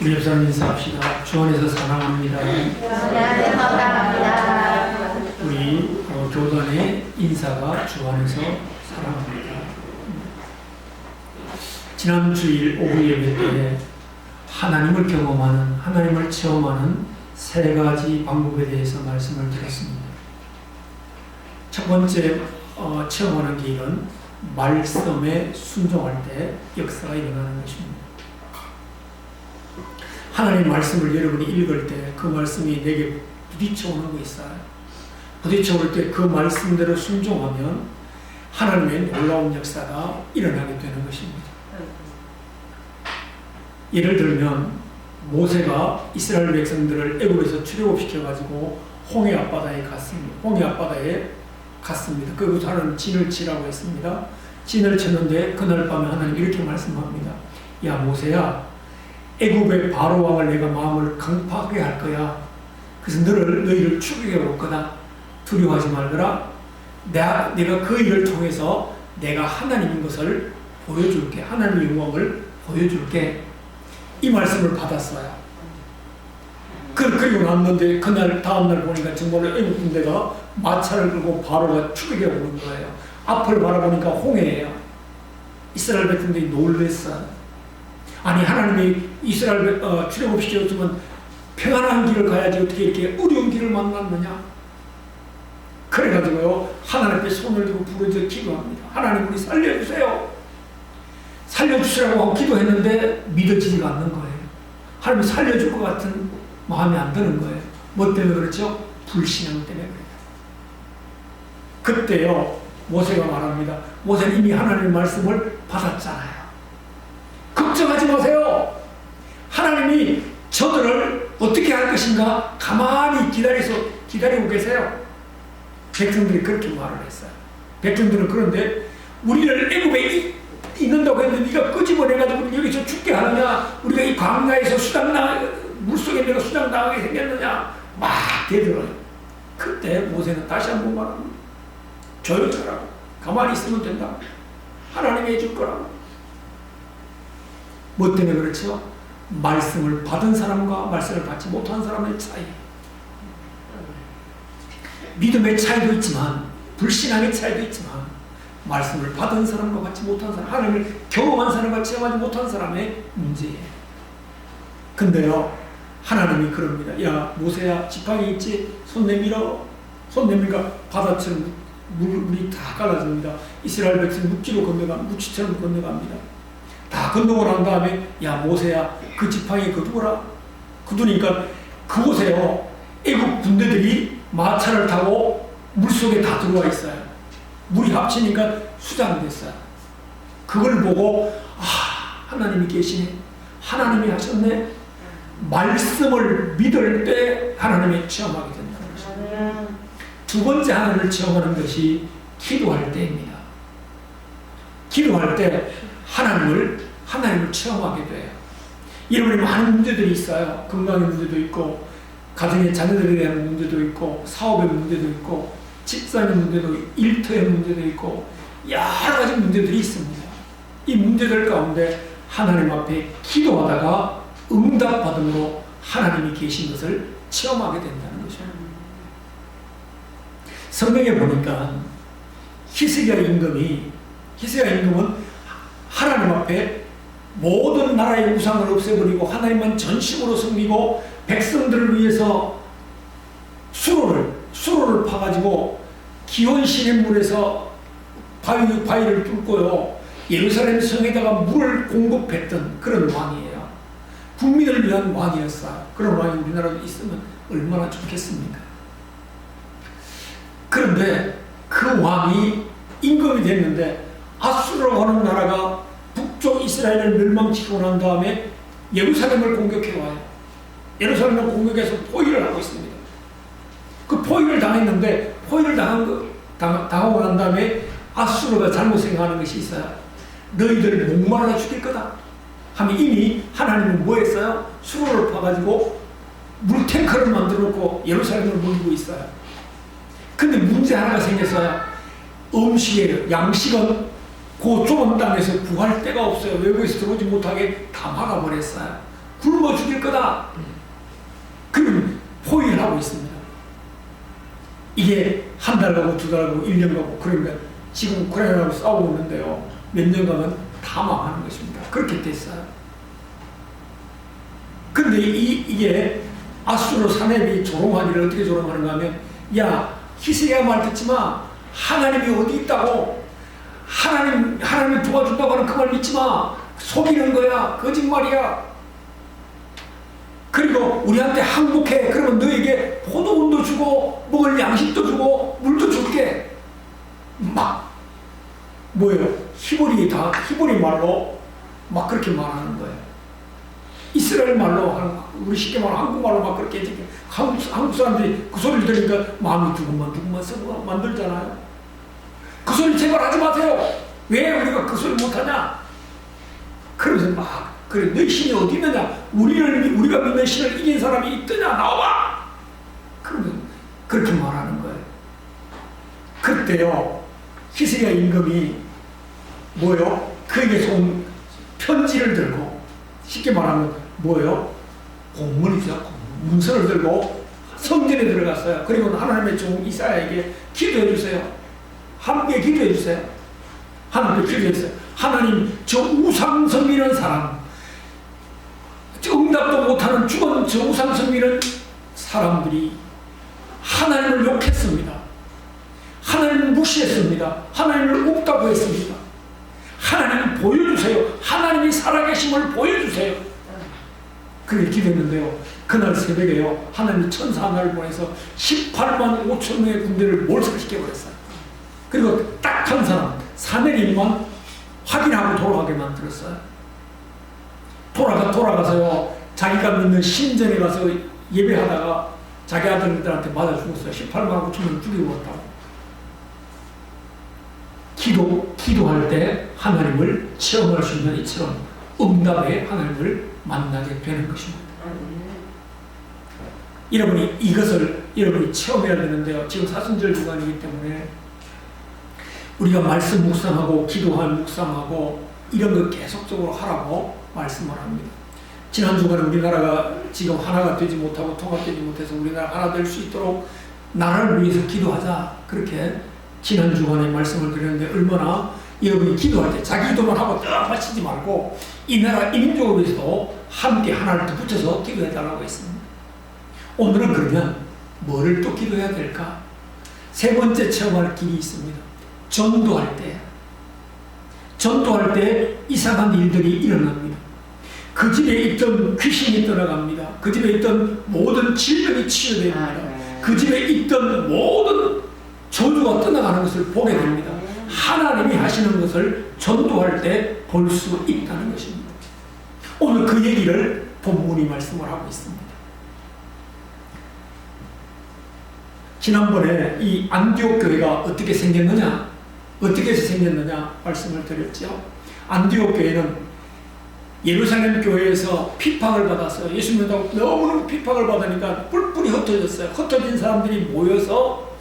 우리 옆사람 인사합시다. 주 안에서 사랑합니다. 우리 교단의 인사가 주 안에서 사랑합니다. 지난 주일 오후 예배 때 하나님을 경험하는, 하나님을 체험하는 세 가지 방법에 대해서 말씀을 드렸습니다. 첫 번째 체험하는 길은 말씀에 순종할 때 역사가 일어나는 것입니다. 하나님 말씀을 여러분이 읽을 때 그 말씀이 내게 부딪혀오는 거 있어요. 부딪혀올 때 그 말씀대로 순종하면 하나님의 놀라운 역사가 일어나게 되는 것입니다. 예를 들면 모세가 이스라엘 백성들을 애굽에서 출애굽시켜가지고 홍해 앞바다에 갔습니다. 홍해 앞바다에 갔습니다. 그곳 하나님 진을 치라고 했습니다. 진을 쳤는데 그날 밤에 하나님 이렇게 말씀합니다. 야 모세야, 애굽의 바로 왕을 내가 마음을 강팍하게 할 거야. 그래서 너희를 죽이게 올 거다. 두려워하지 말거라. 내가 그 일을 통해서 내가 하나님인 것을 보여줄게. 하나님의 영광을 보여줄게. 이 말씀을 받았어요. 그리고 났는데 그날 다음날 보니까 정말로 애국 군대가 마차를 끌고 바로가 죽이게 오는 거예요. 앞을 바라보니까 홍해예요. 이스라엘 백성들이 놀랬어요. 아니 하나님이 이스라엘 출애굽시켰으면 평안한 길을 가야지 어떻게 이렇게 어려운 길을 만났느냐. 그래가지고요 하나님 앞에 손을 들고 부르짖어 기도합니다. 하나님 우리 살려주세요. 살려주시라고 하고 기도했는데 믿어지지가 않는 거예요. 하나님이 살려줄 것 같은 마음이 안 드는 거예요. 뭐 때문에 그렇죠? 불신앙 때문에 그래요. 그때요 모세가 말합니다. 모세는 이미 하나님의 말씀을 받았잖아요. 걱정하지 마세요. 하나님이 저들을 어떻게 할 것인가 가만히 기다리고 계세요. 백성들이 그렇게 말을 했어요. 백성들은 그런데 우리를 애굽에 있는다고 했는데 네가 끄집어내가지고 여기서 죽게 하느냐, 우리가 이 광야에서 물속에 내가 수장당하게 생겼느냐 막 대들어요. 그때 모세는 다시 한번 말합니다. 조용히 하라고. 가만히 있으면 된다. 하나님이 해줄 거라고. 뭐 때문에 그렇죠? 말씀을 받은 사람과 말씀을 받지 못한 사람의 차이. 믿음의 차이도 있지만 불신앙의 차이도 있지만 말씀을 받은 사람과 받지 못한 사람, 하나님을 경험한 사람과 체험하지 못한 사람의 문제예요. 근데요 하나님이 그럽니다. 야 모세야 지팡이 있지? 손 내밀어. 손 내밀니까 바다처럼 물이 다 갈라집니다. 이스라엘 백성 묵지처럼 건너갑니다. 다 건너고 난 다음에 야 모세야 그 지팡이 거두어라. 거두니까 그곳에요 애국 군대들이 마차를 타고 물속에 다 들어와 있어요. 물이 합치니까 수장됐어요. 그걸 보고 하나님이 계시네. 하나님이 하셨네. 말씀을 믿을 때 하나님이 체험하게 된다는 것입니다. 두 번째 하나님을 체험하는 것이 기도할 때입니다. 기도할 때 하나님을 체험하게 돼요. 여러분이 많은 문제들이 있어요. 건강의 문제도 있고 가정의 자녀들에 대한 문제도 있고 사업의 문제도 있고 직장의 문제도 있고 일터의 문제도 있고 여러 가지 문제들이 있습니다. 이 문제들 가운데 하나님 앞에 기도하다가 응답받음으로 하나님이 계신 것을 체험하게 된다는 것이죠. 성경에 보니까 히스기야 임금은 하나님 앞에 모든 나라의 우상을 없애버리고 하나님만 전심으로 섬기고 백성들을 위해서 수로를 파가지고 기온 시냇물에서 바위를 뚫고요 예루살렘 성에다가 물을 공급했던 그런 왕이에요. 국민을 위한 왕이었어요. 그런 왕이 우리나라에 있으면 얼마나 좋겠습니까? 그런데 그 왕이 임금이 됐는데 아수르라고 하는 나라가 북쪽 이스라엘을 멸망시키고 난 다음에 예루살렘을 공격해와요. 예루살렘을 공격해서 포위를 하고 있습니다. 그 포위를 당했는데 포위를 당하고 난 다음에 아수르가 잘못 생각하는 것이 있어요. 너희들을 목말라 죽일 거다 하면 이미 하나님은 뭐 했어요? 수로를 파가지고 물탱크를 만들어 놓고 예루살렘을 물리고 있어요. 근데 문제 하나가 생겼어요. 음식이에요. 양식은 그 좁은 땅에서 구할 데가 없어요. 외국에서 들어오지 못하게 다 막아버렸어요. 굶어 죽일 거다. 그런 포위를 하고 있습니다. 이게 한 달 가고 두 달 가고 1년 가고 그러니까 지금 우크라이나하고 싸우고 있는데요. 몇 년 가면 다 망하는 것입니다. 그렇게 됐어요. 근데 이게 아수르 사내비 조롱하기를 어떻게 조롱하는가 하면 야 히스기야 말 듣지 마. 하나님이 어디 있다고. 하나님이 도와준다고 하는 그 말 믿지 마. 속이는 거야. 거짓말이야. 그리고 우리한테 항복해. 그러면 너에게 포도원도 주고 먹을 양식도 주고 물도 줄게. 막 뭐예요? 히브리 말로 막 그렇게 말하는 거예요. 이스라엘 말로 우리 쉽게 말하면 한국말로 막 그렇게 해주게. 한국 사람들이 그 소리를 들으니까 마음이 두근만 썩어 만들잖아요. 그 소리 제발 하지 마세요. 왜 우리가 그 소리 못하냐? 그러면서 막 그래 너희 신이 어디 있느냐? 우리가 믿는 신을 이긴 사람이 있더냐? 나와봐. 그러면 그렇게 말하는 거예요. 그때요 히스기야 임금이 뭐요? 그에게서 온 편지를 들고 쉽게 말하면 뭐예요? 공문이죠. 문서를 들고 성전에 들어갔어요. 그리고 하나님의 종 이사야에게 기도해 주세요. 함께 기도해 주세요. 하나님께 기도해 주세요. 하나님 저 우상 섬기는 사람, 응답도 못하는 죽은 저 우상 섬기는 사람들이 하나님을 욕했습니다. 하나님을 무시했습니다. 하나님을 없다고 했습니다. 하나님 보여주세요. 하나님이 살아계심을 보여주세요. 그렇게 기도했는데요. 그날 새벽에요. 하나님이 천사 하나를 보내서 18만 5천 명의 군대를 몰살시켜버렸어요. 그리고 딱 한 사람 사내림만 확인하고 돌아가게 만들었어요. 돌아가서요. 자기가 믿는 신전에 가서 예배하다가 자기 아들들한테 맞아 죽었어요. 18만 5천 명 죽여버렸다고. 기도할 때 하나님을 체험할 수 있는 이처럼 응답의 하나님을 만나게 되는 것입니다. 여러분이 이것을 여러분이 체험해야 되는데요. 지금 사순절 주간이기 때문에 우리가 말씀 묵상하고 기도할 묵상하고 이런 거 계속적으로 하라고 말씀을 합니다. 지난 주간에 우리나라가 지금 하나가 되지 못하고 통합되지 못해서 우리나라 하나 될 수 있도록 나라를 위해서 기도하자. 그렇게 지난 주간에 말씀을 드렸는데 얼마나 여러분이 기도할 때 자기 기도만 하고 딱 마치지 말고 이 나라 인민족을 위해서도 함께 하나를 더 붙여서 기도해달라고 했습니다. 오늘은 그러면 뭐를 또 기도해야 될까? 세 번째 체험할 길이 있습니다. 전도할 때 이상한 일들이 일어납니다. 그 집에 있던 귀신이 떠나갑니다. 그 집에 있던 모든 질병이 치유됩니다. 그 집에 있던 모든 저주가 떠나가는 것을 보게 됩니다. 하나님이 하시는 것을 전도할 때 볼 수 있다는 것입니다. 오늘 그 얘기를 본문이 말씀을 하고 있습니다. 지난번에 이 안디옥 교회가 어떻게 생겼느냐 말씀을 드렸죠. 안디옥 교회는 예루살렘 교회에서 핍박을 받았어요. 예수 믿는다고 너무너무 핍박을 받으니까 뿔뿔이 흩어졌어요. 흩어진 사람들이 모여서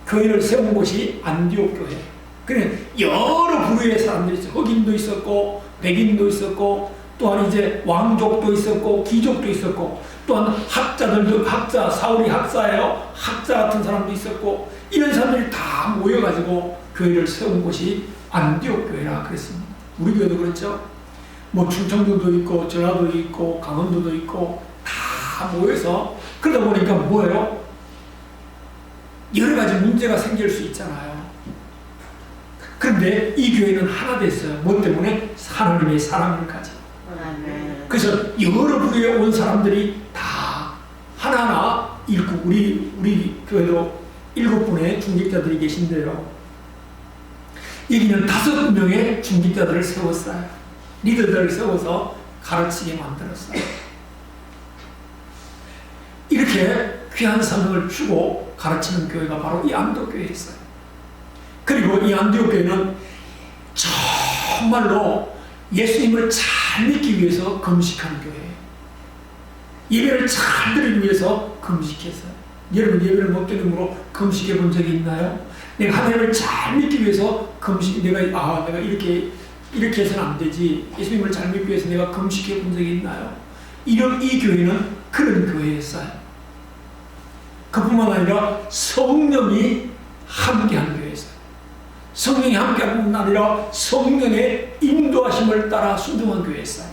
교회를 세운 곳이 안디옥 교회. 그래 여러 부류의 사람들이 있어요. 흑인도 있었고 백인도 있었고 또한 이제 왕족도 있었고 귀족도 있었고 또한 학자 사울이 학자예요. 학자 같은 사람도 있었고 이런 사람들이 다 모여가지고 교회를 세운 곳이 안디옥 교회라 그랬습니다. 우리 교회도 그렇죠. 뭐 충청도도 있고 전라도도 있고 강원도도 있고 다 모여서 그러다 보니까 뭐예요? 여러 가지 문제가 생길 수 있잖아요. 그런데 이 교회는 하나 됐어요. 뭐 때문에? 하나님의 사랑을 가지고. 그래서 여러 부류에 온 사람들이 다 하나하나 읽고 우리 교회도 7분의 중직자들이 계신데요. 여기는 5명의 중직자들을 세웠어요. 리더들을 세워서 가르치게 만들었어요. 이렇게 귀한 사명을 주고 가르치는 교회가 바로 이 안디옥 교회였어요. 그리고 이 안디옥 교회는 정말로 예수님을 잘 믿기 위해서 금식하는 교회예요. 예배를 잘 드리기 위해서 금식했어요. 여러분 예배를 못 드림으로 금식해 본 적이 있나요? 내가 하나님을 잘 믿기 위해서 내가 이렇게 해서는 안 되지. 예수님을 잘 믿기 위해서 내가 금식해 본 적이 있나요? 이 교회는 그런 교회였어요. 그뿐만 아니라 성령이 함께한 교회였어요. 성령이 함께한 뿐만 아니라 성령의 인도하심을 따라 순종한 교회였어요.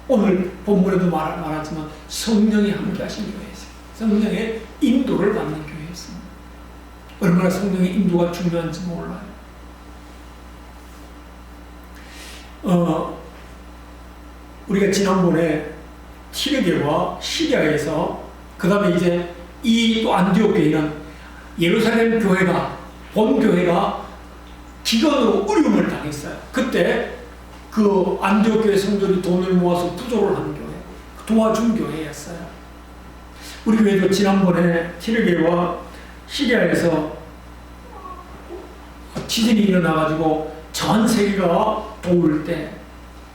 오늘 본문에도 말하지만 성령이 함께하신 교회였어요. 성령의 인도를 받는 교회였습니다. 얼마나 성령의 인도가 중요한지 몰라요. 우리가 지난번에 티르게와 시리아에서 그 다음에 이제 이 또 안디옥 교회는 예루살렘 교회가 본 교회가 기근으로 어려움을 당했어요. 그때 그 안디옥 교회 성도들이 돈을 모아서 부조를 하는 교회, 도와준 교회였어요. 우리 교회도 지난번에 티르게와 시리아에서 지진이 일어나가지고 전 세계가 도울 때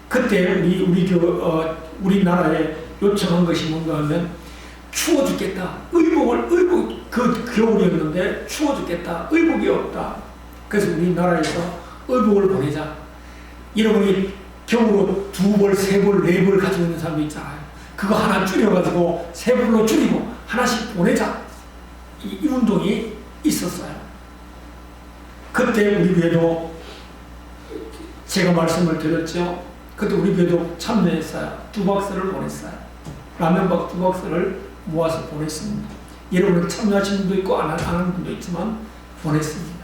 그때 우리나라에 요청한 것이 뭔가 하면 추워 죽겠다. 의복 그 겨울이었는데 추워 죽겠다. 의복이 없다. 그래서 우리나라에서 의복을 보내자. 여러분이 겨울로 2벌, 3벌, 4벌 가지고 있는 사람도 있잖아요. 그거 하나 줄여가지고 3벌로 줄이고 하나씩 보내자. 이 운동이 있었어요. 그때 우리 교회도 제가 말씀을 드렸죠. 그때 우리 교회도 참여했어요. 2박스를 보냈어요. 라면박 2박스를 모아서 보냈습니다. 여러분은 참여하신 분도 있고 안 하는 분도 있지만 보냈습니다.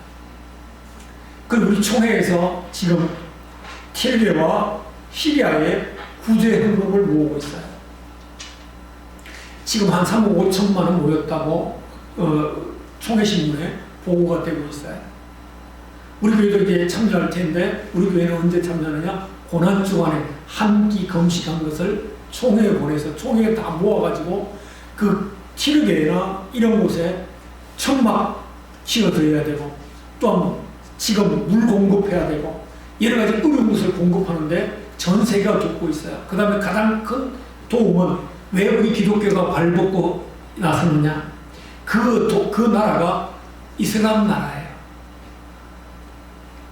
그리고 우리 총회에서 지금 티르게와 시리아에 구제 헌금을 모으고 있어요. 지금 한 3억 5천만 원 모였다고 총회 신문에 보고가 되고 있어요. 우리 교회도 이제 참여할 텐데 우리 교회는 언제 참여하느냐? 고난 주간에 한 끼 금식한 것을 총회에 보내서 총회에 다 모아가지고 그 티르게나 이런 곳에 천막 지어드려야 되고 또 지금 물 공급해야 되고 여러 가지 어려운 것을 공급하는데 전 세계가 겪고 있어요. 그 다음에 가장 큰 도움은 왜 우리 기독교가 발벗고 나섰느냐? 그 나라가 이슬람 나라예요.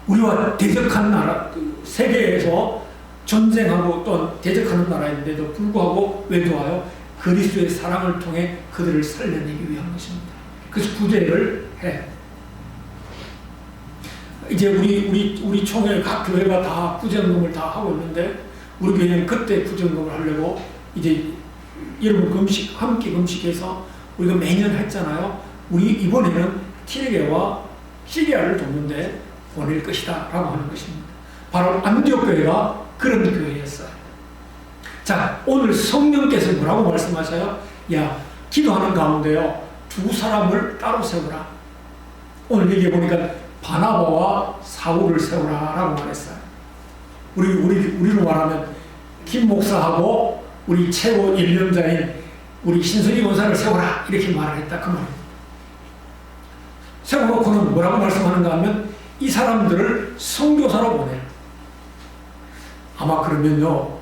우리와 대적한 나라, 세계에서 전쟁하고 또 대적하는 나라인데도 불구하고 왜 도와요? 그리스도의 사랑을 통해 그들을 살려내기 위한 것입니다. 그래서 구제를 해. 이제 우리 총회 각 교회가 다 구제운동을 다 하고 있는데 우리 교회는 그때 구제운동을 하려고 이제 여러분 함께 금식해서 우리가 매년 했잖아요. 우리 이번에는 티르게와 시리아를 돕는데 보낼 것이다 라고 하는 것입니다. 바로 안디옥 교회가 그런 교회였어요. 자, 오늘 성령께서 뭐라고 말씀하셔요? 야, 기도하는 가운데요 2사람을 따로 세우라. 오늘 얘기해 보니까 바나바와 사울을 세우라 라고 말했어요. 우리로 말하면 김 목사하고 우리 최고 연령자인 우리 신선이 권사를 세우라 이렇게 말을 했다 그 말입니다. 세워놓고는 뭐라고 말씀하는가 하면 이 사람들을 선교사로 보내. 아마 그러면요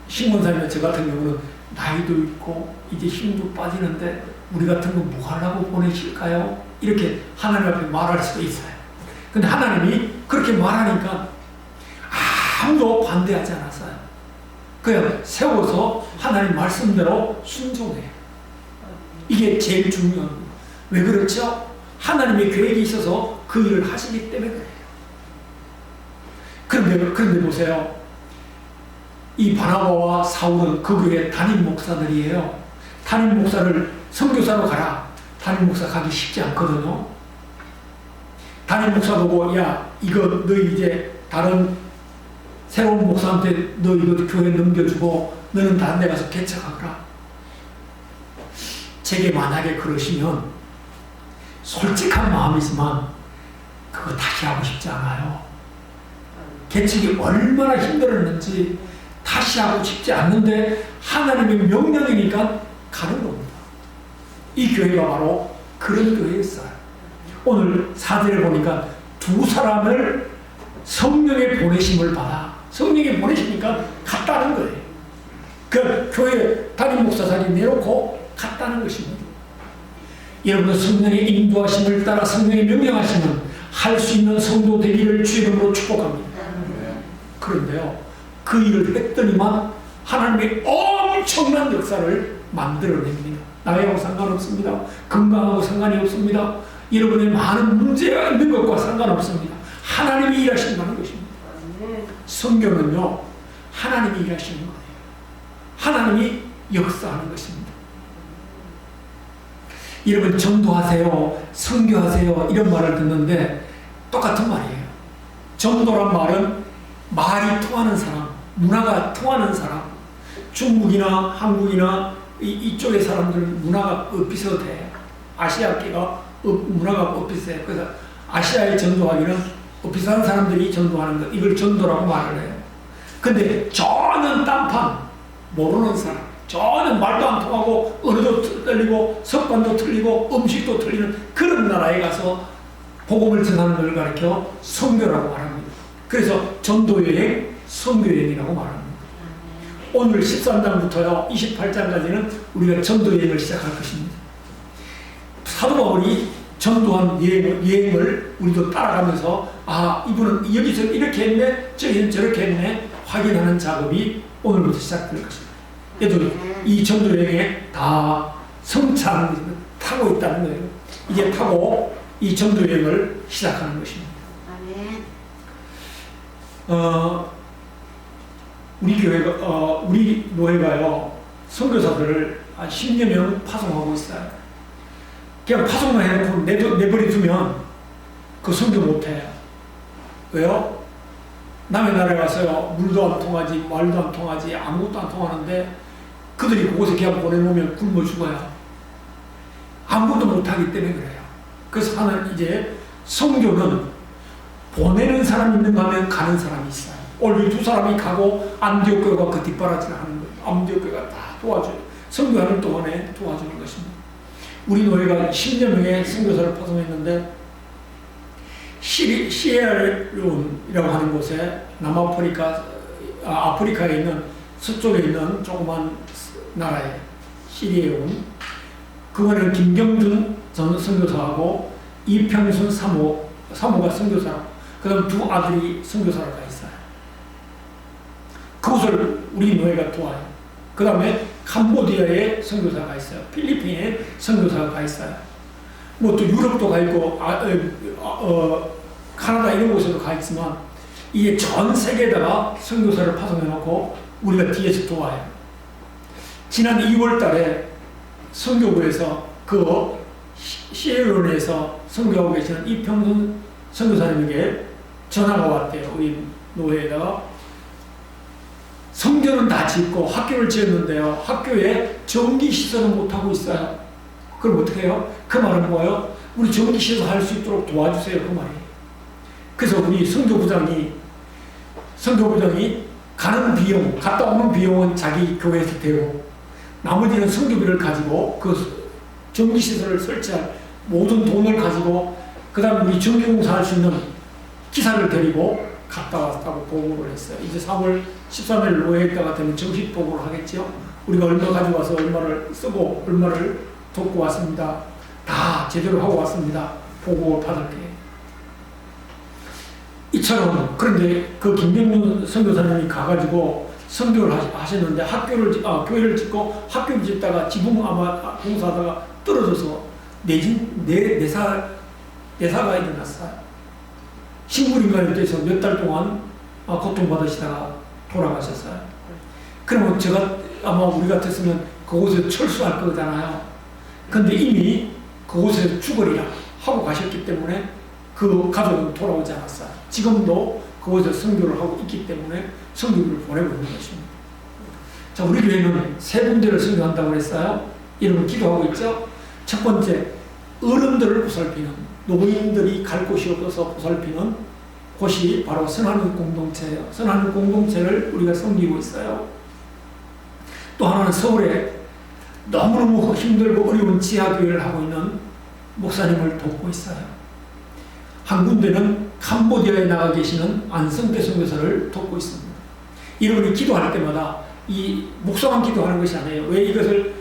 신권사님과 저 같은 경우는 나이도 있고 이제 힘도 빠지는데 우리 같은 거 뭐 하려고 보내실까요? 이렇게 하나님 앞에 말할 수도 있어요. 근데 하나님이 그렇게 말하니까 아무도 반대하지 않았어요. 그냥 세워서 하나님 말씀대로 순종해요. 이게 제일 중요한 거예요. 왜 그렇죠? 하나님의 계획이 있어서 그 일을 하시기 때문에 그래요. 그런데 보세요. 이 바나바와 사울은 그 교회 담임 목사들이에요. 담임 목사를 선교사로 가라. 담임 목사 가기 쉽지 않거든요. 담임 목사 보고 야 이거 너 이제 다른 새로운 목사한테 너 이거 교회 넘겨주고 너는 다른 데 가서 개척하거라. 제게 만약에 그러시면 솔직한 마음이지만 그거 다시 하고 싶지 않아요. 개척이 얼마나 힘들었는지 다시 하고 싶지 않는데 하나님의 명령이니까 가는 겁니다. 이 교회가 바로 그런 교회였어요. 오늘 4절에 보니까 2사람을 성령의 보내심을 받아. 성령이 보내시니까 갔다는 거예요. 그 교회 담임 목사 자리 내놓고 갔다는 것입니다. 여러분은 성령의 인도하심을 따라 성령의 명령하시면 할 수 있는 성도 되기를 주의 이름으로 축복합니다. 그런데요 그 일을 했더니만 하나님의 엄청난 역사를 만들어냅니다. 나이하고 상관없습니다. 건강하고 상관이 없습니다. 여러분의 많은 문제가 있는 것과 상관없습니다. 하나님이 일하신다는 것입니다. 성경은요, 하나님이 일하시는 거예요. 하나님이 역사하는 것입니다. 여러분, 전도하세요, 선교하세요 이런 말을 듣는데 똑같은 말이에요. 전도란 말은 말이 통하는 사람, 문화가 통하는 사람, 중국이나 한국이나 이쪽의 사람들 문화가 비슷해요. 아시아계가 문화가 비슷해요. 그래서 아시아에 전도하기는 비슷한 사람들이 전도하는 것, 이걸 전도라고 말을 해요. 근데 저는 딴판, 모르는 사람, 저는 말도 안 통하고 언어도 틀리고 습관도 틀리고 음식도 틀리는 그런 나라에 가서 복음을 전하는 걸 가리켜 선교라고 말합니다. 그래서 전도여행, 선교여행이라고 말합니다. 오늘 13장부터요 28장까지는 우리가 전도여행을 시작할 것입니다. 사도 바울이 전도한 여행을 우리도 따라가면서 아, 이분은 여기서 이렇게 했네, 저기는 저렇게 했네 확인하는 작업이 오늘부터 시작될 것입니다. 얘도 이 전도여행에 다 성찬을 타고 있다는 거예요. 이제 타고 이 전도여행을 시작하는 것입니다. 우리 노회가요 선교사들을 한 10여 명 파송하고 있어요. 그냥 파송만 해놓고 내버려 두면 그 선교 못해요. 왜요? 남의 나라에 가서요 물도 안 통하지 말도 안 통하지 아무것도 안 통하는데 그들이 그곳에 그냥 보내놓으면 굶어 죽어요. 아무것도 못하기 때문에 그래요. 그래서 하는 이제 선교는 보내는 사람이 있는가 하면 가는 사람이 있어요. 오늘 두 사람이 가고 안디옥 교회가 그 뒷바라지를 하는 거예요. 안디옥 교회가 다 도와줘요. 선교하는 동안에 도와주는 것입니다. 우리 노예가 10여 명의 선교사를 파송했는데 시에라리온이라고 하는 곳에 아프리카에 있는 서쪽에 있는 조그만 나라에 시리에온 그거는 김경준 전 선교사하고 이평순 사모가 선교사라고 그 다음 두 아들이 선교사로 가 있어요. 그곳을 우리 노예가 도와요. 그 다음에 캄보디아에 선교사가 있어요. 필리핀에 선교사가 가 있어요. 뭐 또 유럽도 가 있고 카나다 이런 곳에도 가 있지만 이게 전 세계에다가 선교사를 파송해 놓고 우리가 뒤에서 도와요. 지난 2월 달에 선교부에서 그 시에론에서 선교하고 계시는 이평순 선교사님에게 전화가 왔대요. 우리 노회에다가 성전은 다 짓고 학교를 지었는데요. 학교에 전기시설을 못하고 있어요. 그럼 어떻게 해요? 그 말은 뭐예요? 우리 전기시설 할 수 있도록 도와주세요. 그 말이에요. 그래서 우리 선교부장이 가는 비용, 갔다 오는 비용은 자기 교회에서 대고 나머지는 선교비를 가지고 그 전기시설을 설치할 모든 돈을 가지고 그 다음 우리 전기공사 할 수 있는 기사를 데리고 갔다 왔다고 보고를 했어요. 이제 3월 13일 노예가 되면 정식 보고를 하겠죠. 우리가 얼마 가지고 와서 얼마를 쓰고 얼마를 돕고 왔습니다. 다 제대로 하고 왔습니다. 보고를 받을게. 이처럼 그런데 그 김경준 선교사님이 가가지고 선교를 하셨는데 교회를 짓고 학교를 짓다가 지붕 아마 공사하다가 떨어져서 내사가 일어났어요. 식물인간이 돼서 몇 달 동안 고통받으시다가 돌아가셨어요. 그러면 아마 우리 같았으면 그곳에 철수할 거잖아요. 근데 이미 그곳에서 죽으리라 하고 가셨기 때문에 그 가족은 돌아오지 않았어요. 지금도 그곳에서 선교를 하고 있기 때문에 선교를 보내고 있는 것입니다. 자, 우리 교회는 세 군데를 선교한다고 했어요. 이름을 기도하고 있죠. 첫 번째, 어른들을 보살피는 노인들이 갈 곳이 없어서 보살피는 곳이 바로 선하는 공동체예요. 선하는 공동체를 우리가 섬기고 있어요. 또 하나는 서울에 너무너무 힘들고 어려운 지하교회를 하고 있는 목사님을 돕고 있어요. 한 군데는 캄보디아에 나가 계시는 안성태 선교사를 돕고 있습니다. 여러분이 기도할 때마다 이 목사만 기도하는 것이 아니에요. 왜 이것을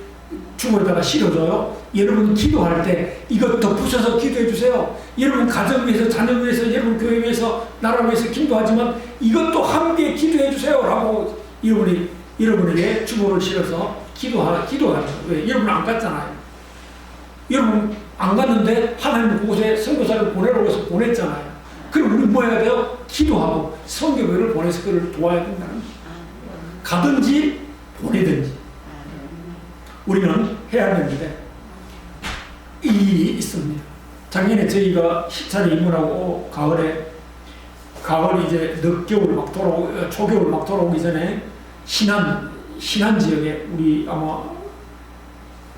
주머니에다가 실어줘요? 여러분 기도할 때 이것 덧붙여서 기도해 주세요. 여러분 가정 위해서, 자녀 위해서, 여러분 교회 위해서, 나라 위해서 기도하지만 이것도 함께 기도해 주세요 라고 여러분이 여러분에게 주보를 실어서 기도하는 거예요. 왜? 여러분 안 갔잖아요. 여러분 안 갔는데 하나님 그곳에 선교사를 보내라고 해서 보냈잖아요. 그럼 우리 뭐 해야 돼요? 기도하고 선교회를 보내서 그를 도와야 된다는 거예요. 가든지 보내든지 우리는 해야 되는데 이 일이 있습니다. 작년에 저희가 시차를 입문하고 가을 이제 늦겨울 막 돌아오고 초겨울 막 돌아오기 전에 신안 지역에 우리 아마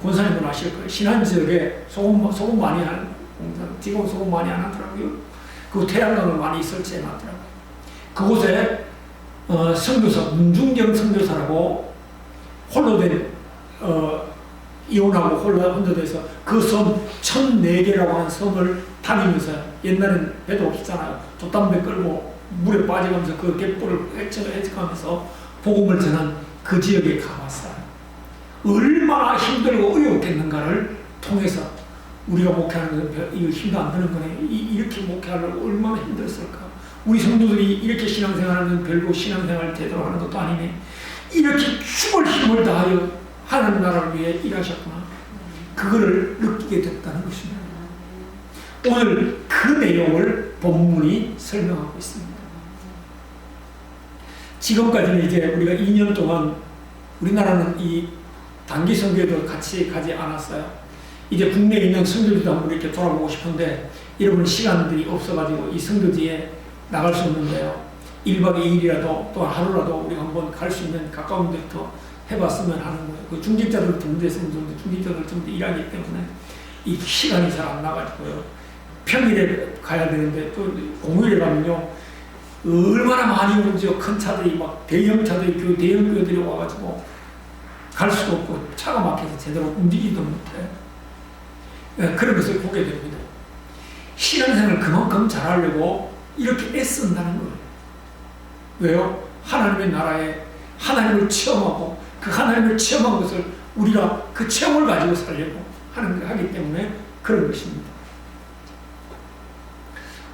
권사님은 아실 거예요. 신안 지역에 소금 많이 하는 공사, 지금 소금 많이 안 하더라고요. 그 태양광을 많이 설치해 놨더라고요. 그곳에 선교사 문중경 선교사라고 홀로 된 이혼하고 혼자 돼서 그 섬 1004개라고 하는 섬을 다니면서 옛날엔 배도 없었잖아요. 돛담배 끌고 물에 빠져가면서 그 갯벌을 헤쳐가면서 복음을 전한 그 지역에 가봤어요. 얼마나 힘들고 어려웠겠는가를 통해서 우리가 목회하는 건 이거 힘도 안 드는 거네. 이렇게 목회하려고 얼마나 힘들었을까. 우리 성도들이 이렇게 신앙생활하는 별로 신앙생활 제대로 하는 것도 아니네. 이렇게 죽을 힘을 다하여 하나님 나라를 위해 일하셨구나. 그거를 느끼게 됐다는 것입니다. 오늘 그 내용을 본문이 설명하고 있습니다. 지금까지는 이제 우리가 2년 동안 우리나라는 이 단기 선교도 같이 가지 않았어요. 이제 국내에 있는 선교지도 한번 이렇게 돌아보고 싶은데 여러분 시간들이 없어가지고 이 선교지에 나갈 수 없는데요. 1박 2일이라도 또 하루라도 우리가 한번 갈 수 있는 가까운 데부터 해봤으면 하는 거예요. 그 중직자들 전문대 있으면 중직자들 전문대 일하기 때문에 이 시간이 잘 안 나가지고요. 평일에 가야 되는데 또 공휴일에 가면요. 얼마나 많이 오죠. 큰 차들이 막 대형 차들이 대형 교회들이 와가지고 갈 수가 없고 차가 막혀서 제대로 움직이지도 못해. 그런 것을 보게 됩니다. 신앙생활을 그만큼 잘하려고 이렇게 애쓴다는 거예요. 왜요? 하나님의 나라에 하나님을 체험하고 그 하나님을 체험한 것을 우리가 그 체험을 가지고 살려고 하기 때문에 그런 것입니다.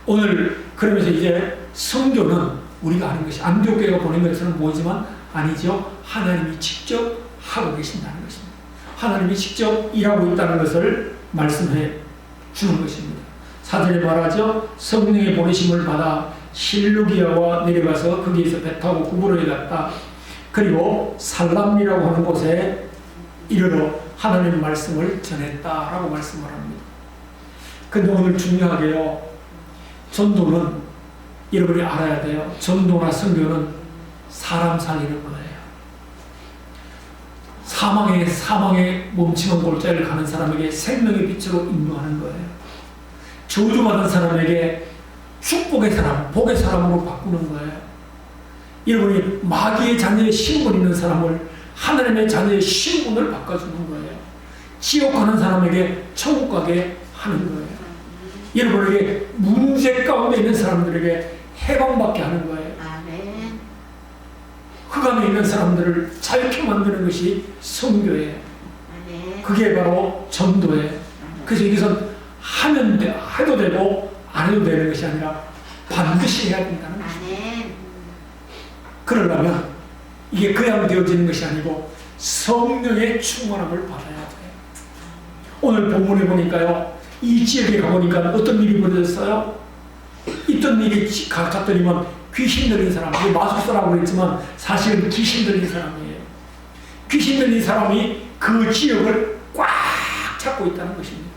오늘 그러면서 이제 성교는 우리가 하는 것이 안디옥교회가 보낸 것처럼 보이지만 아니죠. 하나님이 직접 하고 계신다는 것입니다. 하나님이 직접 일하고 있다는 것을 말씀해 주는 것입니다. 4절에 말하죠. 성령의 보내심을 받아 실루기아와 내려가서 거기에서 배 타고 구브로에 갔다. 그리고 살람이라고 하는 곳에 이르러 하나님의 말씀을 전했다라고 말씀을 합니다. 근데 오늘 중요하게요. 전도는 여러분이 알아야 돼요. 전도나 선교는 사람 살리는 거예요. 사망의 멈춤한 골짜기를 가는 사람에게 생명의 빛으로 인도하는 거예요. 저주받은 사람에게 축복의 사람, 복의 사람으로 바꾸는 거예요. 여러분이 마귀의 자녀의 신분 있는 사람을 하나님의 자녀의 신분을 바꿔주는 거예요. 지옥 가는 사람에게 천국 가게 하는 거예요. 여러분에게 문제 가운데 있는 사람들에게 해방받게 하는 거예요. 흑암에 있는 사람들을 자유케 만드는 것이 선교예요. 그게 바로 전도예요. 그래서 이것은 해도 되고 안 해도 되는 것이 아니라 반드시 해야 된다는 것입니다. 그러려면 이게 그냥 되어지는 것이 아니고 성령의 충만함을 받아야 돼요. 오늘 본문에 보니까요. 이 지역에 가보니까 어떤 일이 벌어졌어요? 있던 일이 갔더니만 귀신 들린 사람, 마술사라고 그랬지만 사실은 귀신 들린 사람이에요. 귀신 들린 사람이 그 지역을 꽉 잡고 있다는 것입니다.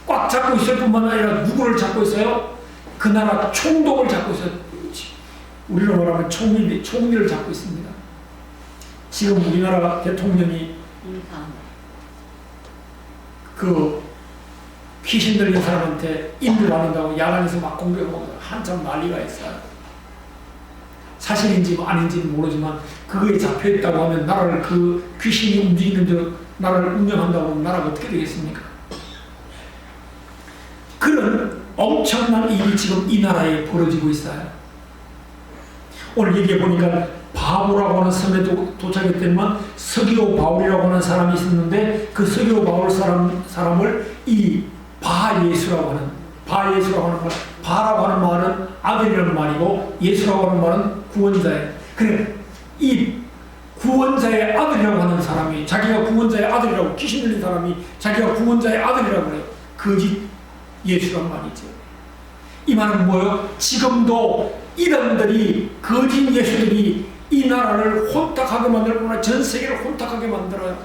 꽉 잡고 있을 뿐만 아니라 누구를 잡고 있어요? 그 나라 총독을 잡고 있어요. 우리로 말하면 총리를 잡고 있습니다. 지금 우리나라 대통령이 그 귀신 들린 사람한테 인도 받는다고 야간에서 막 공격하고 한참 난리가 있어요. 사실인지 아닌지는 모르지만 그거에 잡혀있다고 하면 나라를 그 귀신이 움직이는 대로 나라를 운영한다고 하면 나라가 어떻게 되겠습니까? 그런 엄청난 일이 지금 이 나라에 벌어지고 있어요. 오늘 얘기해 보니까 바보라고 하는 섬에 도착했더니만 서기오 바울이라고 하는 사람이 있었는데 그 서기오 바울 사람을 이 바예수라고 하는 말, 바라고 하는 말은 아들이라는 말이고 예수라고 하는 말은 구원자예요. 그래 이 구원자의 아들이라고 하는 사람이 자기가 구원자의 아들이라고 귀신 들린 사람이 자기가 구원자의 아들이라고 그래요. 거짓 예수란 말이죠. 이 말은 뭐예요? 지금도 이단들이 거짓 예수들이 이 나라를 혼탁하게 만들거나 전 세계를 혼탁하게 만들어요.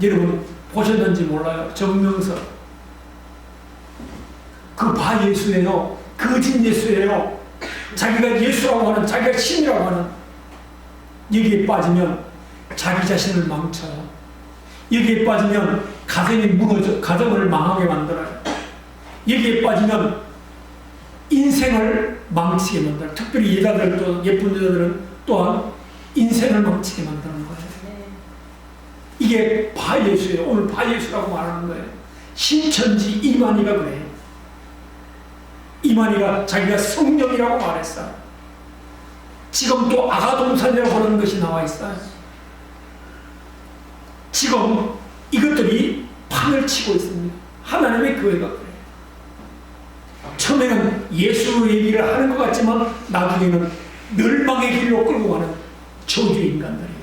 여러분 보셨는지 몰라요. 정명서 그 바 예수예요. 거짓 예수예요. 자기가 예수라고 하는 자기가 신이라고 하는 여기에 빠지면 자기 자신을 망쳐요. 여기에 빠지면 가정이 무너져 가정을 망하게 만들어요. 여기에 빠지면 인생을 망치게 만들어요. 특별히 여자들도 예쁜 여자들은 또한 인생을 망치게 만드는 거예요. 이게 바예수예요. 오늘 바예수라고 말하는 거예요. 신천지 이만희가 그래요. 이만희가 자기가 성령이라고 말했어요. 지금 또 아가동산이라고 하는 것이 나와 있어요. 지금 이것들이 판을 치고 있습니다. 하나님의 교회가 그래요. 처음에는 예수 얘기를 하는 것 같지만 나중에는 멸망의 길로 끌고 가는 저주의 인간들이에요.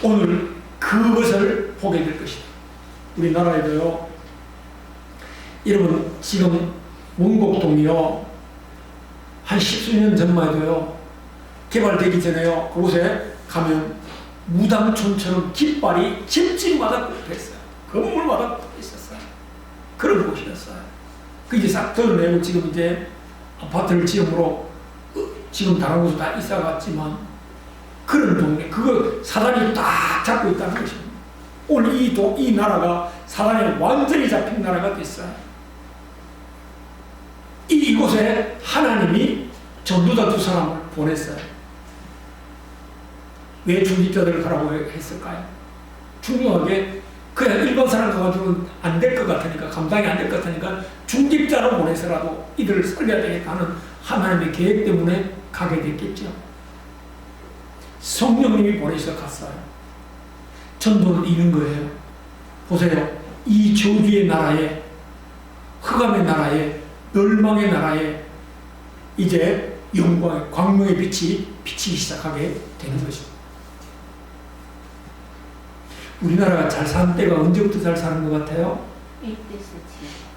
오늘 그것을 보게 될 것이다. 우리나라에도요. 여러분 지금 원곡동이요. 한 10수년 전만 해도요. 개발되기 전에요. 그곳에 가면 무당촌처럼 깃발이 집집마다 꽂혀있어요. 건물마다 꽂혀있었어요. 그런 곳이었어요. 그 이제 싹 드러내고 지금 이제 아파트를 지음으로 지금 다른 곳으로 다 이사갔지만 그런 동네, 그거 사단이 딱 잡고 있다는 것입니다. 오늘 이 나라가 사단에 완전히 잡힌 나라가 됐어요. 이곳에 하나님이 전도자 2사람을 보냈어요. 왜 중직자들을 가라고 했을까요? 중요하게 그냥 일반 사람 가가지고는 안 될 것 같으니까, 감당이 안 될 것 같으니까 중직자로 보내서라도 이들을 살려야 되겠다는 하나님의 계획 때문에 가게 됐겠죠. 성령님이 보내서 갔어요. 전도는 이런 거예요. 보세요. 이 저주의 나라에, 흑암의 나라에, 멸망의 나라에 이제 영광의 광명의 빛이 비치기 시작하게 되는 것입니다. 우리나라가 잘 사는 때가 언제부터 잘 사는 것 같아요?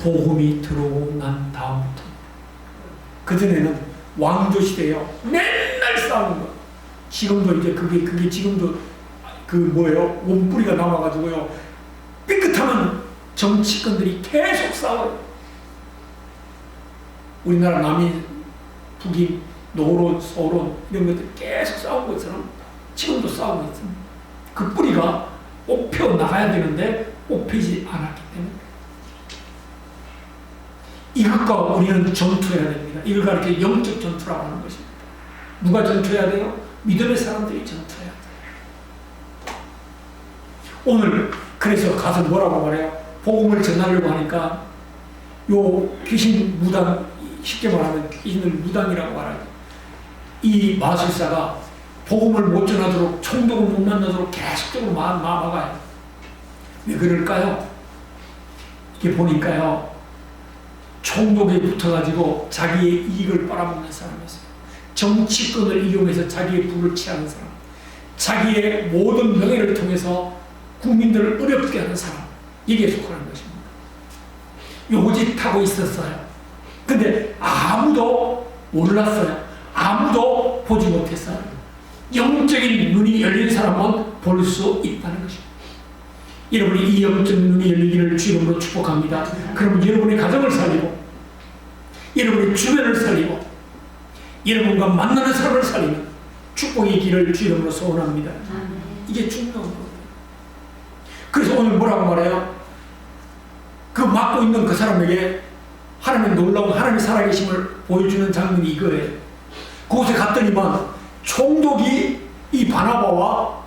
복음이 들어오고 난 다음부터. 그전에는 왕조시대요. 맨날 싸우는 거. 지금도 이제 그게 지금도 그 뭐예요? 원뿌리가 남아가지고요. 삐끗하면 정치권들이 계속 싸워요. 우리나라 남이, 북이, 노론, 서론 이런 것들 계속 싸우는 것처럼 지금도 싸우고 있습니다. 그 뿌리가 뽑혀 나가야 되는데 뽑히지 않았기 때문에 이것과 우리는 전투해야 됩니다. 이걸 가르쳐 영적 전투라고 하는 것입니다. 누가 전투해야 돼요? 믿음의 사람들이 전투해야 돼요. 오늘 그래서 가서 뭐라고 말해요? 복음을 전하려고 하니까 요 귀신 무당, 쉽게 말하면 귀신을 무당이라고 말하죠. 이 마술사가 복음을 못 전하도록, 총독을 못 만나도록 계속적으로 막아요. 왜 그럴까요? 이게 보니까요, 총독에 붙어가지고 자기의 이익을 빨아먹는 사람이었어요. 정치권을 이용해서 자기의 부를 취하는 사람, 자기의 모든 명예를 통해서 국민들을 어렵게 하는 사람, 이게 속하는 것입니다. 요짓 하고 있었어요. 근데 아무도 몰랐어요. 아무도 보지 못했어요. 영적인 눈이 열린 사람은 볼 수 있다는 것입니다. 여러분이 이 영적 눈이 열리기를 주 이름으로 축복합니다. 그럼 여러분의 가정을 살리고, 여러분의 주변을 살리고, 여러분과 만나는 사람을 살리는 축복의 길을 주 이름으로 소원합니다. 이게 중요한 거예요. 그래서 오늘 뭐라고 말해요? 그 맡고 있는 그 사람에게 하나님의 놀라운 하나님의 살아계심을 보여주는 장면이 이거예요. 그곳에 갔더니만 총독이 이 바나바와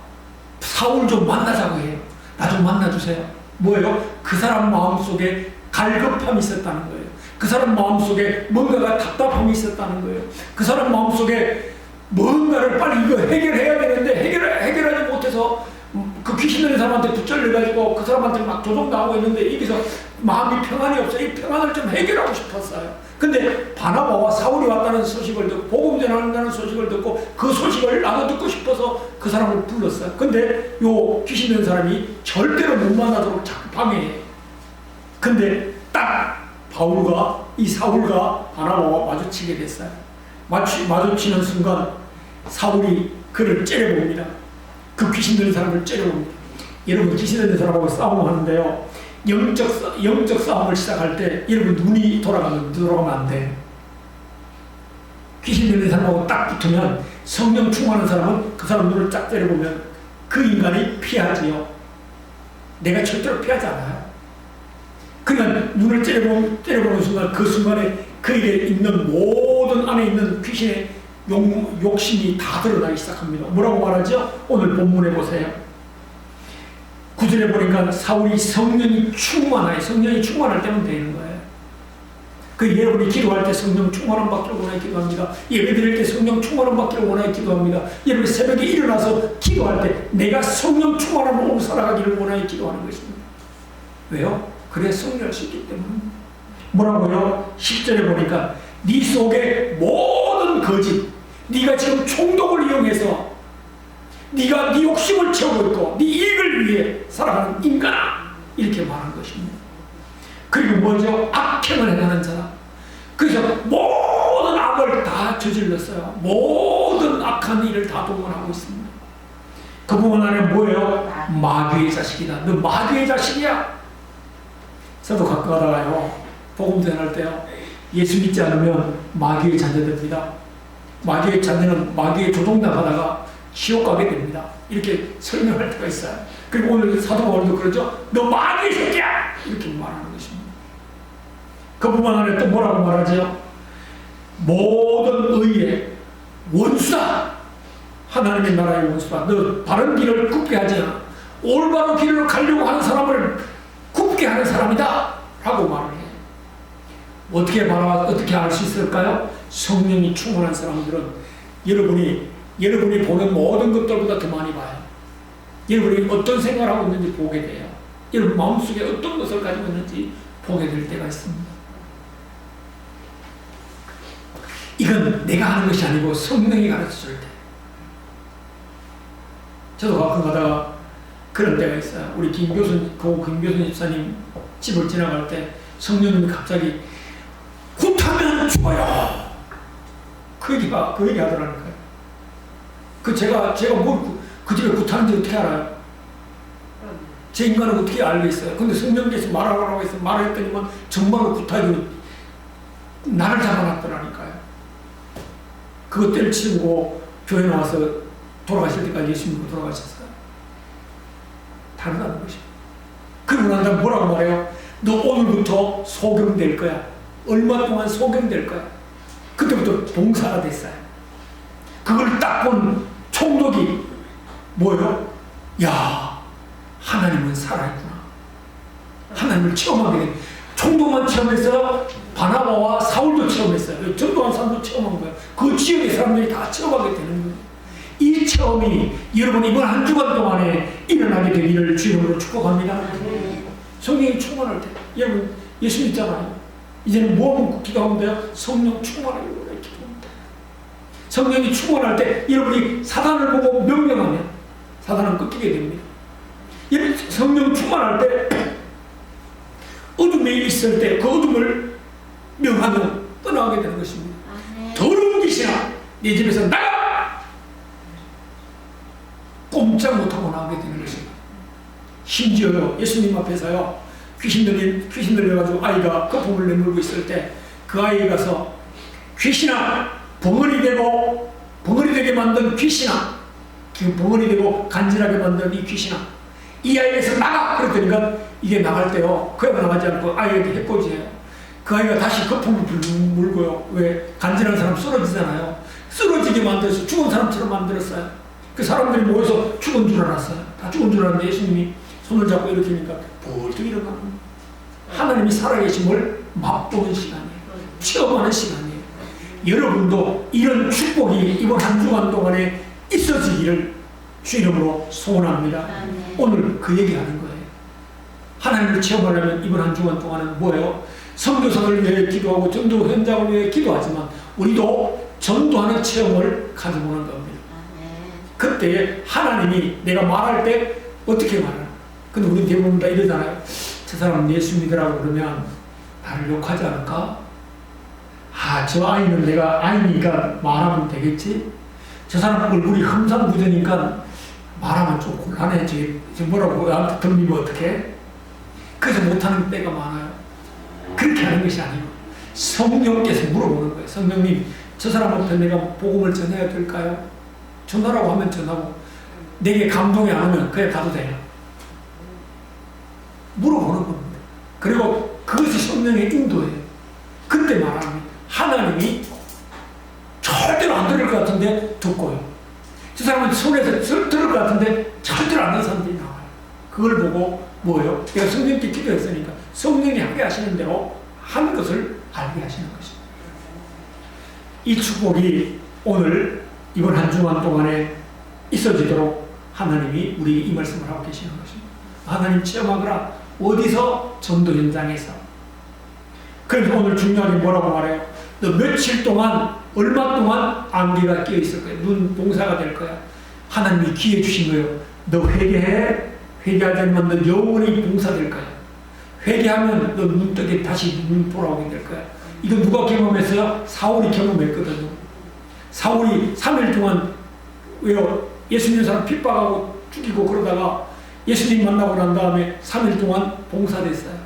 사울 좀 만나자고 해요. 나 좀 만나주세요. 뭐예요? 그 사람 마음속에 갈급함이 있었다는 거예요. 그 사람 마음속에 뭔가가 답답함이 있었다는 거예요. 그 사람 마음속에 뭔가를 빨리 이거 해결해야 되는데 해결하지 못해서 그 귀신 들린 사람한테 붙잡려가지고 그 사람한테 막 조종당하고 있는데 여기서 마음이 평안이 없어요. 이 평안을 좀 해결하고 싶었어요. 근데 바나바와 사울이 왔다는 소식을 듣고 복음 전한다는 소식을 듣고 그 소식을 나도 듣고 싶어서 그 사람을 불렀어요. 근데 요 귀신 든 사람이 절대로 못 만나도록 자꾸 방해해. 근데 딱 바울과 이 사울과 바나바와 마주치게 됐어요. 마주치는 순간 사울이 그를 째려봅니다. 그 귀신 들린 사람을 째려봅니다. 여러분 귀신 들린 사람하고 싸움하는데요. 영적 싸움을 시작할 때 여러분 눈이 돌아가면 안 돼요. 귀신 들린 사람하고 딱 붙으면 성령 충만한 사람은 그 사람 눈을 쫙 때려보면 그 인간이 피하지요. 내가 절대로 피하지 않아요. 그러니까 눈을 째려보는 순간 그 순간에 그에게 있는 모든 안에 있는 귀신의 욕심이 다 드러나기 시작합니다. 뭐라고 말하죠? 오늘 본문에 보세요. 9절에 보니까 사울이 성령이 충만하여 성령이 충만할 때면 되는 거예요. 그 여러분이 기도할 때 성령 충만함 받기를 원하여 기도합니다. 예배 드릴 때 성령 충만함 받기를 원하여 기도합니다. 여러분이 새벽에 일어나서 기도할 때 내가 성령 충만함으로 살아가기를 원하여 기도하는 것입니다. 왜요? 그래야 승리할 수 있기 때문에. 뭐라고요? 10절에 보니까 네 속에 모든 거짓, 네가 지금 총독을 이용해서 네가 네 욕심을 채우고 있고 네 이익을 위해 살아가는 인간아, 이렇게 말한 것입니다. 그리고 뭐죠? 악행을 행하는 자라. 그래서 모든 악을 다 저질렀어요. 모든 악한 일을 다 동원하고 있습니다. 그 부분 안에 뭐예요? 마귀의 자식이다. 너 마귀의 자식이야. 저도 가끔 가다가요, 복음 전할 때요, 예수 믿지 않으면 마귀의 자녀됩니다. 마귀의 자녀는 마귀의 조종당하다가 지옥 가게 됩니다. 이렇게 설명할 때가 있어요. 그리고 오늘 사도 바울도 그러죠. 너 마귀의 새끼야! 이렇게 말하는 것입니다. 그 부분 안에 또 뭐라고 말하죠? 모든 의의 원수다. 하나님의 나라의 원수다. 너 바른 길을 굽게 하지 않아. 올바른 길을 가려고 하는 사람을 굽게 하는 사람이다 라고 말을 해요. 어떻게 알 수 있을까요? 성령이 충만한 사람들은 여러분이 보는 모든 것들보다 더 많이 봐요. 여러분이 어떤 생각을 하고 있는지 보게 돼요. 여러분 마음속에 어떤 것을 가지고 있는지 보게 될 때가 있습니다. 이건 내가 하는 것이 아니고 성령이 가르쳐줄 때. 저도 가끔 가다가 그런 때가 있어요. 우리 김교순 집사님 집을 지나갈 때 성령님이 갑자기 굿하면 죽어요. 그 얘기 하더라니까요. 제가 그 집에 굿하는지 어떻게 알아요? 제 인간은 어떻게 알겠어요? 근데 성령께서 말하라고 해서 말했더니만 정말로 굿하기로 나를 잡아놨더라니까요. 그거 때려치우고 교회 나와서 돌아가실 때까지 예수 믿고 돌아가셨어요. 다르다는 것입니다. 그리고 난 다음에 뭐라고 말해요? 너 오늘부터 소경될 거야. 얼마 동안 소경될 거야. 그때부터 봉사가 됐어요. 그걸 딱 본 총독이 뭐예요? 야, 하나님은 살아있구나. 하나님을 체험하게 된. 총독만 체험했어요? 바나바와 사울도 체험했어요. 전도한 사람도 체험한 거예요. 그 지역의 사람들이 다 체험하게 되는 거예요. 이 체험이 여러분 이번 한 주간 동안에 일어나게 되기를 주님으로 축복합니다. 성령이 충만할 때, 여러분 예수 믿잖아요. 이제는 뭐 기도하면 돼요? 성령 충만하기를 기도합니다. 성령이 충만할 때 여러분이 사단을 보고 명령하면 사단은 꺾이게 됩니다. 여러분 성령 충만할 때 어둠이 있을 때 그 어둠을 명하면 떠나게 되는 것입니다. 더러운 귀신아, 네 집에서 나가! 꼼짝 못하고 나오게 되는 것입니다. 심지어요, 예수님 앞에서요, 귀신 들려가지고 아이가 거품을 내물고 있을 때 그 아이에 가서 귀신아, 벙어리 되게 만든 귀신아, 벙어리 되고 간지나게 만든 이 귀신아, 이 아이에서 나가! 그랬더니까 이게 나갈 때요, 그 아이가 나가지 않고 아이에게 해코지해요. 그 아이가 다시 거품을 물고요. 왜? 간지난 사람 쓰러지잖아요. 쓰러지게 만들어서 죽은 사람처럼 만들었어요. 그 사람들이 모여서 죽은 줄 알았어요. 다 죽은 줄 알았는데 예수님이 손을 잡고 일으키니까 벌떡 일어나는, 하나님이 살아계심을 맛보는 시간이에요. 체험하는 시간이에요. 여러분도 이런 축복이 이번 한 주간 동안에 있어지기를 주 이름으로 소원합니다. 오늘 그 얘기하는 거예요. 하나님을 체험하려면 이번 한 주간 동안은 뭐예요? 선교사를 위해 기도하고 전도 현장을 위해 기도하지만 우리도 전도하는 체험을 가져보는 겁니다. 그때 하나님이 내가 말할 때 어떻게 말하나? 근데 우리 대부분 다 이러잖아요. 저 사람은 예수 믿으라고 그러면 나를 욕하지 않을까? 아, 저 아이는 내가 아이니까 말하면 되겠지? 저 사람 얼굴이 흠상부전이니까 말하면 좀 곤란해지. 뭐라고 나한테 들리면 어떡해? 그래서 못하는 때가 많아요. 그렇게 하는 것이 아니고 성령께서 물어보는 거예요. 성령님, 저 사람한테 내가 복음을 전해야 될까요? 전하라고 하면 전하고 내게 감동이 안 오면 그냥 가도 돼요. 물어보는 겁니다. 그리고 그것이 성령의 인도예요. 그때 말합니다. 하나님이 절대로 안 들을 것 같은데 듣고요. 저 사람은 손에서 들을 것 같은데 절대로 안 듣는 사람들이 나와요. 그걸 보고 뭐예요? 내가 성령께 기도했으니까 성령이 하게 하시는 대로 하는 것을 알게 하시는 것입니다. 이 축복이 오늘 이번 한 주간 동안에 있어지도록 하나님이 우리에게 이 말씀을 하고 계시는 것입니다. 하나님 체험하거라. 어디서? 전도 현장에서. 그래서 오늘 중요하게 뭐라고 말해요? 너 며칠 동안, 얼마 동안 안개가 끼어 있을 거야. 눈 봉사가 될 거야. 하나님이 기회 주신 거예요. 너 회개해. 회개하지 않으면 너 영원히 봉사될 거야. 회개하면 너 눈뜨게 다시 눈 돌아오게 될 거야. 이거 누가 경험했어요? 사울이 경험했거든요. 사울이 3일 동안 왜요? 예수 믿는 사람 핍박하고 죽이고 그러다가 예수님 만나고 난 다음에 3일 동안 봉사됐어요.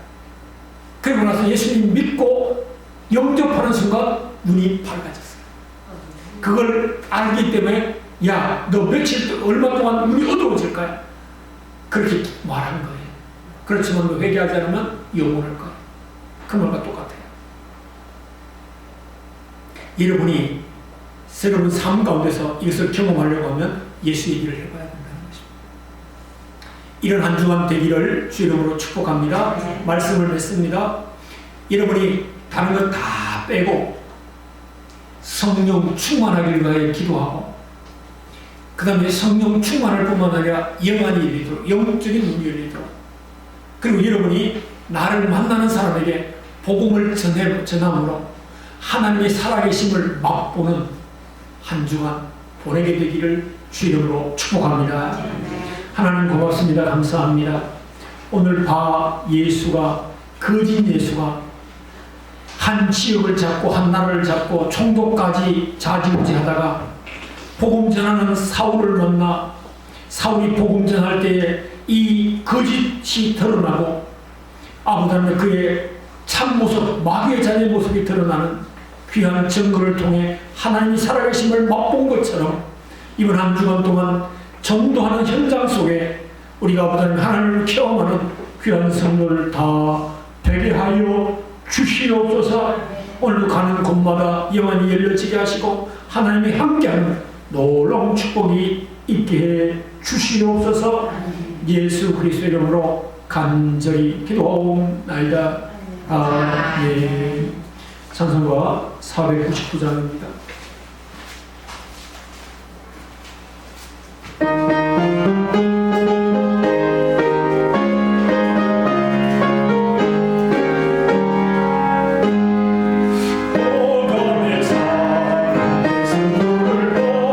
그리고 나서 예수님 믿고 영접하는 순간 눈이 밝아졌어요. 그걸 알기 때문에 야, 너 며칠 얼마 동안 눈이 어두워질 거야. 그렇게 말한 거예요. 그렇지만 너 회개하지 않으면 영원할 거야. 그 말과 똑같아요. 여러분이 새로운 삶 가운데서 이것을 경험하려고 하면 예수 얘기를 해봐야 된다는 것입니다. 이런 한 주간 되기를 주 이름으로 축복합니다. 네. 말씀을 맺습니다. 여러분이 다른 것 다 빼고 성령 충만하기를 위하여 기도하고 그 다음에 성령 충만할 뿐만 아니라 영안이 열리도록 영적인 눈이 열리도록 그리고 여러분이 나를 만나는 사람에게 복음을 전함으로 하나님의 살아계심을 맛보는 한 주간 보내게 되기를 주 이름으로 축복합니다. 하나님 고맙습니다. 감사합니다. 오늘 예수가 거짓 예수가 한 지역을 잡고 한 나라를 잡고 총독까지 좌지우지하다가 복음 전하는 사울을 만나 사울이 복음 전할 때에 이 거짓이 드러나고 아브라함의 그의 참모습 마귀의 자녀의 모습이 드러나는 귀한 증거를 통해 하나님이 살아계심을 맛본 것처럼 이번 한 주간 동안 전도하는 현장 속에 우리가 아버지 하나님을 체험하는 귀한 성도를 다 되게 하여 주시옵소서. 오늘도 가는 곳마다 영안이 열려지게 하시고 하나님이 함께하는 놀라운 축복이 있게 해 주시옵소서. 예수 그리스도 이름으로 간절히 기도하옵나이다. 아멘. 찬송가 499장입니다. 생명을 구원하는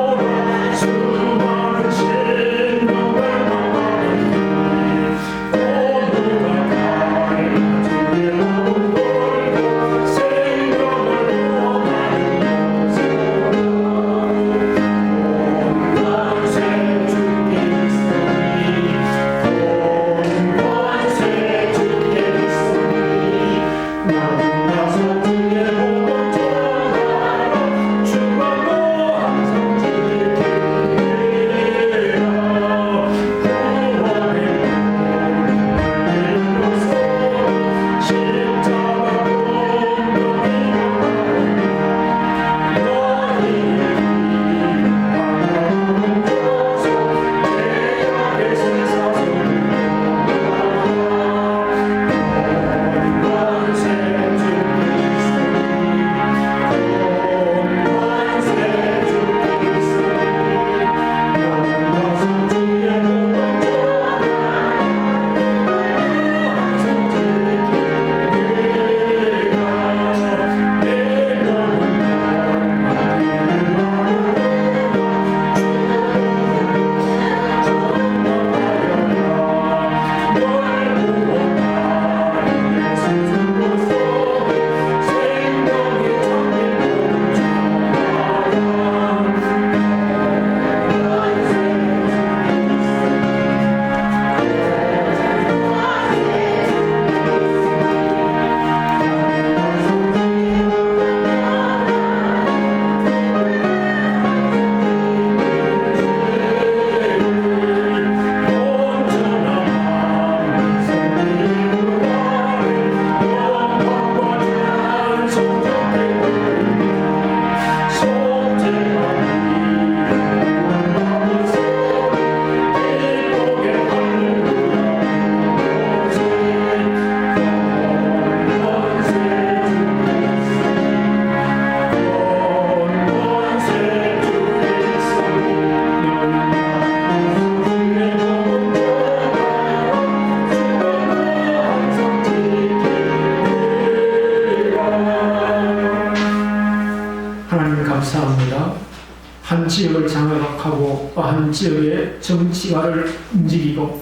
장악하고 또 한 지역의 정치가를 움직이고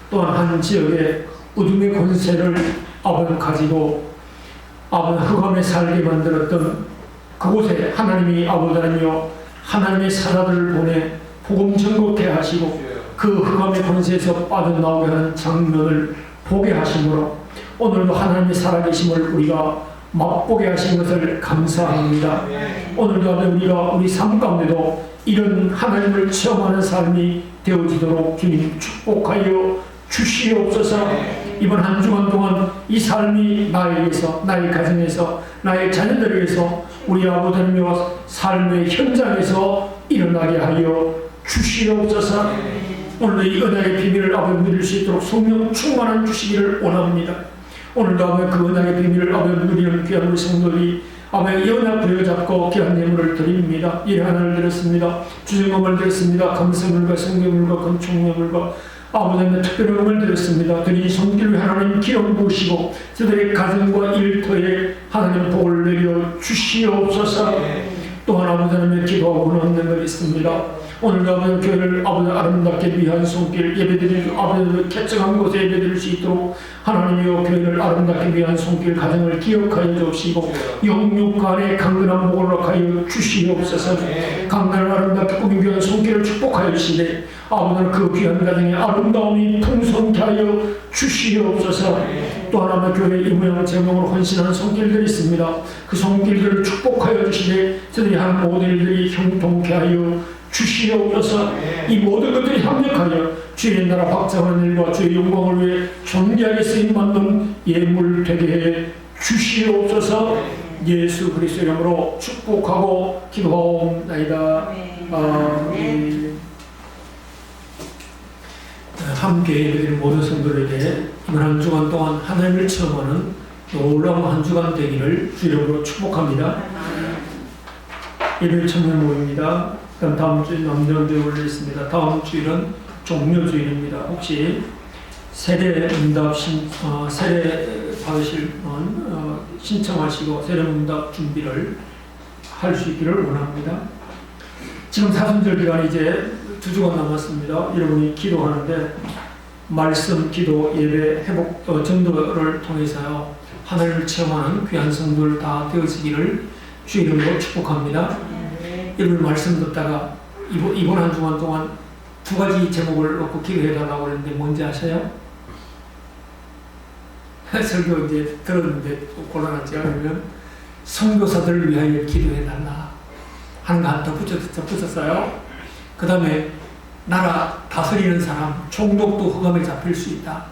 또한 한 지역의 어둠의 권세를 아버지 가지고 아버지 흑암에 살게 만들었던 그곳에 하나님이 아버지 하나님이여 하나님의 사자들을 보내 복음 전곡케 하시고 그 흑암의 권세에서 빠져나오게 하는 장면을 보게 하심으로 오늘도 하나님의 살아계심을 우리가 맛보게 하신 것을 감사합니다. 오늘도 우리가 우리 삶 가운데도 이런 하나님을 체험하는 삶이 되어지도록 주님 축복하여 주시옵소서. 이번 한 주간 동안 이 삶이 나에게서 나의 가정에서 나의 자녀들에게서 우리 아버지 하나님의 삶의 현장에서 일어나게 하여 주시옵소서. 오늘도 이 은혜의 비밀을 아버지 누릴 수 있도록 성령 충만한 주시기를 원합니다. 오늘도 아버지 그 은혜의 비밀을 아버지 누리는 귀한 우리 성도들이 아버지 연합 부여잡고 귀한 예물을 드립니다. 일 하나를 드렸습니다. 주정금을 드렸습니다. 감사물과 성경물과 건축물과 아버지의 특별한 은을 드렸습니다. 드린 손길을 하나님 기름 부으시고 저들의 가정과 일터에 하나님 복을 내려 주시옵소서. 또한 아버지 하나님의 기도하고 원하는 것 있습니다. 오늘도 아버지 교회를 아버지 아름답게 위한 손길 예배드릴 아버지 개척한 곳에 예배드릴 수 있도록 하나님이여 교회를 아름답게 위한 손길 가정을 기억하여 주시고 영육간에 강건한 복을 허락하여 주시옵소서. 강건한 아름답게 꾸민 귀한 손길을 축복하여 주시되 아버지는 그 귀한 가정의 아름다움이 풍성케 하여 주시옵소서. 또 하나만 교회 이 모양 제목으로 헌신하는 손길들이 있습니다. 그 손길들을 축복하여 주시되 저들이 하는 모든 일들이 형통케 하여 주시옵소서. 이 모든 것들이 협력하여 주의 나라 확장하는 일과 주의 영광을 위해 존귀하게 쓰임받는 예물 되게 해 주시옵소서. 예수 그리스도의 이름으로 축복하고 기도하옵나이다. 아멘. 함께 예배드린 모든 성도들에게 이번 한 주간 동안 하나님을 체험하는 놀라운 한 주간 되기를 주 이름으로 축복합니다. 예배 청년 모임입니다. 그럼 다음 주에 남정대에 올리겠습니다. 다음 주일은 종료주일입니다. 혹시 세례 응답 세례 받으실 분 신청하시고 세례 응답 준비를 할 수 있기를 원합니다. 지금 사순절 기간이 이제 2주간 남았습니다. 여러분이 기도하는데 말씀, 기도, 예배, 회복, 전도를 통해서요 하나님을 체험하는 귀한 성도들 다 되어지기를 주 이름으로 축복합니다. 여러분 말씀 듣다가 이번 한 주간 동안 2가지 제목을 놓고 기도해달라고 했는데 뭔지 아세요? 설교 이제 들었는데 곤란하지 않으면 선교사들을 위하여 기도해달라 하는 거 하나 더 붙였어요. 그 다음에 나라 다스리는 사람, 총독도 흑암에 잡힐 수 있다.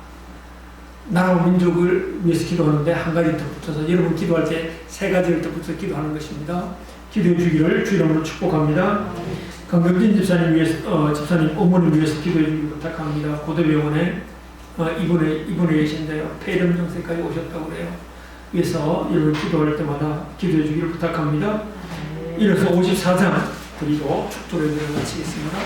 나라와 민족을 위해서 기도하는데 한 가지 더 붙여서 여러분 기도할 때 3가지를 더 붙여서 기도하는 것입니다. 기도해 주기를 주 이름으로 축복합니다. 강경진 집사님 위해서 집사님 어머니 위해서 기도해 주기를 부탁합니다. 고대병원에 입원해 계신데요. 폐렴 증세까지 오셨다고 그래요. 위해서 여러분 기도할 때마다 기도해 주기를 부탁합니다. 이어서 54장 드리고 축도를 마치겠습니다.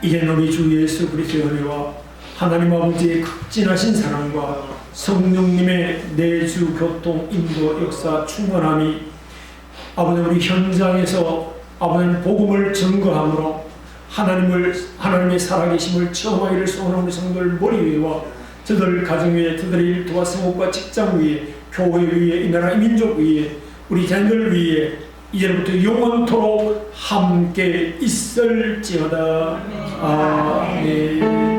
이제는 우리 주 예수 그리스도의 은혜와 하나님 아버지의 극진하신 사랑과 성령님의 내주 교통 인도 역사 충만함이 아버지 우리 현장에서 아버지 복음을 증거함으로 하나님의 살아계심을 체험하기를 소원하는 성도들 머리 위에와 저들 가정 위에, 저들의 일터와 생업과 직장 위에, 교회 위에, 이 나라 이 민족 위에, 우리 자녀들 위에 이제부터 영원토록 함께 있을지어다. 아멘.